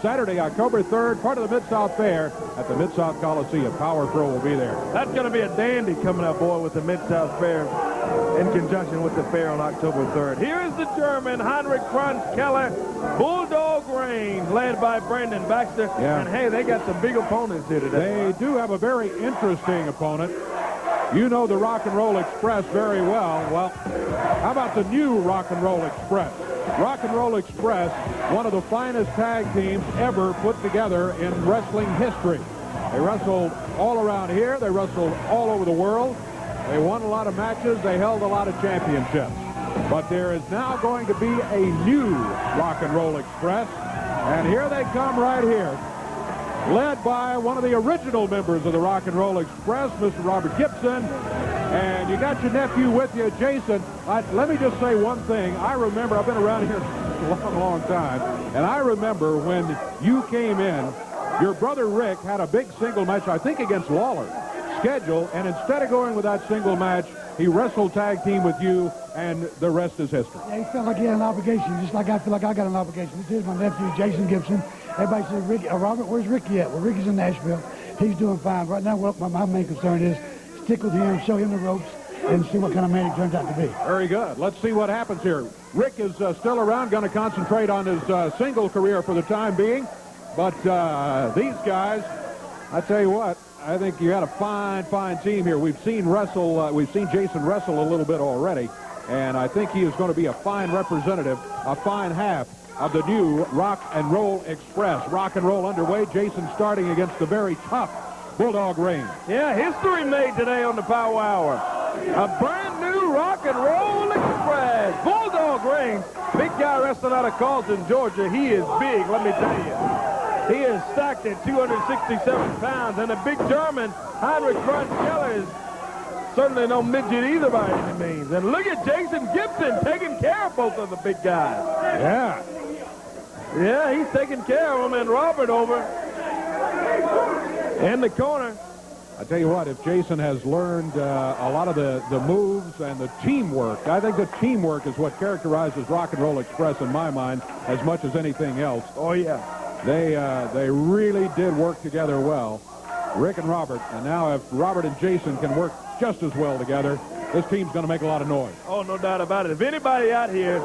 Saturday, October 3rd, part of the Mid-South Fair at the Mid-South Coliseum. Power Pro will be there. That's going to be a dandy coming up, boy, with the Mid-South Fair in conjunction with the fair on October 3rd. Here is the German, Heinrich Franz Keller, Bulldog Raines, led by Brandon Baxter. Yeah. And, hey, they got some big opponents here today. They do have a very interesting opponent. You know the Rock and Roll Express very well. Well, how about the new Rock and Roll Express? Rock and Roll Express, one of the finest tag teams ever put together in wrestling history. They wrestled all around here. They wrestled all over the world. They won a lot of matches. They held a lot of championships. But there is now going to be a new Rock and Roll Express. And here they come right here, led by one of the original members of the Rock and Roll Express, Mr. Robert Gibson. And you got your nephew with you, Jason. Let me just say one thing. I remember, I've been around here a long time, and I remember when you came in, your brother Rick had a big single match, I think against Lawler, scheduled, and instead of going with that single match, he wrestled tag team with you, and the rest is history. Yeah, he felt like he had an obligation, just like I feel like I got an obligation. This is my nephew, Jason Gibson. Everybody says, Ricky, Robert, where's Ricky at? Well, Ricky's in Nashville. He's doing fine. Right now, what my main concern is stick with him, show him the ropes, and see what kind of man he turns out to be. Very good. Let's see what happens here. Rick is still around, going to concentrate on his single career for the time being. But these guys, I tell you what, I think you got a fine team here. We've seen Jason wrestle a little bit already, and I think he is going to be a fine representative, a fine half of the new Rock and Roll Express. Rock and Roll underway. Jason starting against the very tough Bulldog Raines. Yeah, history made today on the Power Hour. A brand new Rock and Roll Express. Bulldog Raines, big guy wrestling out of Carlton, Georgia. He is big, let me tell you. He is stacked at 267 pounds. And the big German, Heinrich Franz Keller, is certainly no midget either by any means. And look at Jason Gibson taking care of both of the big guys. Yeah. Yeah, he's taking care of them. And Robert over in the corner. I tell you what, if Jason has learned a lot of the moves and the teamwork, I think the teamwork is what characterizes Rock and Roll Express in my mind as much as anything else. Oh, yeah. They really did work together well, Rick and Robert. And now if Robert and Jason can work just as well together, this team's going to make a lot of noise. Oh, no doubt about it. If anybody out here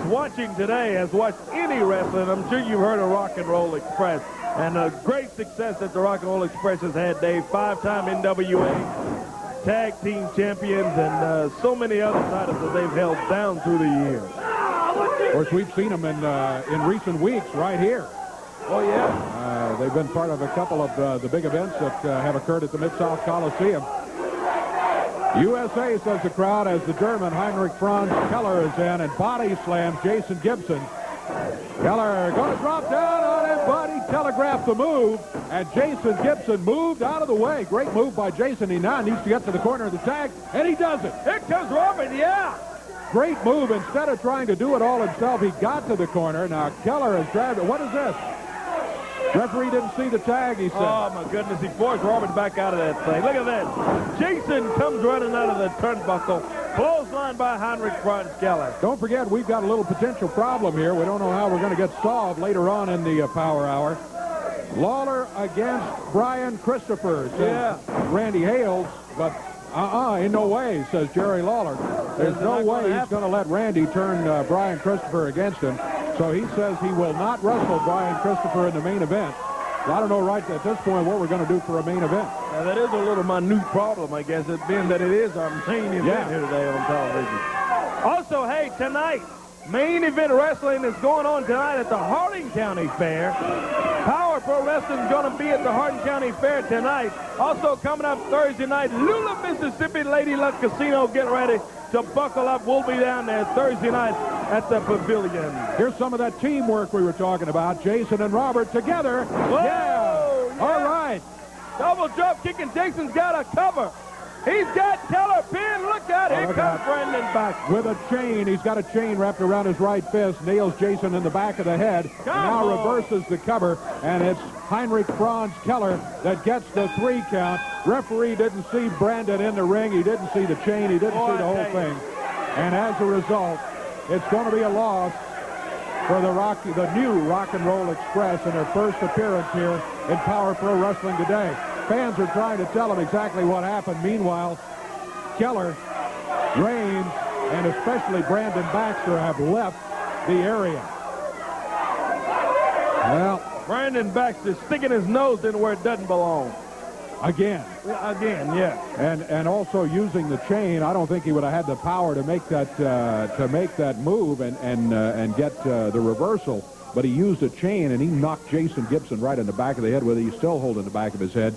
watching today has watched any wrestling, I'm sure you've heard of Rock and Roll Express. And a great success that the Rock and Roll Express has had, Dave. 5-time NWA tag team champions and so many other titles that they've held down through the years. Of course, we've seen them in recent weeks right here. Oh, yeah. They've been part of a couple of the big events that have occurred at the Mid-South Coliseum. USA, says the crowd, as the German Heinrich Franz Keller is in and body slams Jason Gibson. Keller going to drop down on him, but he telegraphed the move, and Jason Gibson moved out of the way. Great move by Jason. He now needs to get to the corner of the tag, and he does it. Here comes Robert, yeah. Great move. Instead of trying to do it all himself, he got to the corner. Now Keller has grabbed it. What is this? Referee didn't see the tag, he said. Oh, my goodness. He forced Robert back out of that thing. Look at that. Jason comes running out of the turnbuckle. Clothesline by Heinrich Franz Keller. Don't forget, we've got a little potential problem here. We don't know how we're going to get solved later on in the Power Hour. Lawler against Brian Christopher, says Randy Hales, but in no way, says Jerry Lawler. There's no way he's going to let Randy turn Brian Christopher against him. So he says he will not wrestle Brian Christopher in the main event. I don't know right at this point what we're going to do for a main event. Now, that is a little minute problem, I guess, it being that it is our main event here today on television. Also, hey, tonight, main event wrestling is going on tonight at the Hardin County Fair. Power Pro Wrestling is going to be at the Hardin County Fair tonight. Also coming up Thursday night, Lula, Mississippi Lady Luck Casino. Get ready to buckle up. We'll be down there Thursday night at the Pavilion. Here's some of that teamwork we were talking about. Jason and Robert together. Whoa, yeah. All right. Double drop kick, and Jason's got a cover. He's got Keller pinned. Look out. Here comes Brandon back. With a chain. He's got a chain wrapped around his right fist. Nails Jason in the back of the head. Now reverses the cover. And it's Heinrich Franz Keller that gets the 3 count. Referee didn't see Brandon in the ring. He didn't see the chain. He didn't see the whole thing. And as a result, it's going to be a loss for the new Rock and Roll Express in their first appearance here in Power Pro Wrestling today. Fans are trying to tell them exactly what happened. Meanwhile, Keller, Raines, and especially Brandon Baxter have left the area. Well, Brandon Baxter sticking his nose in where it doesn't belong. Again, yeah. And also using the chain. I don't think he would have had the power to make that move and get the reversal. But he used a chain and he knocked Jason Gibson right in the back of the head with it. He's still holding the back of his head.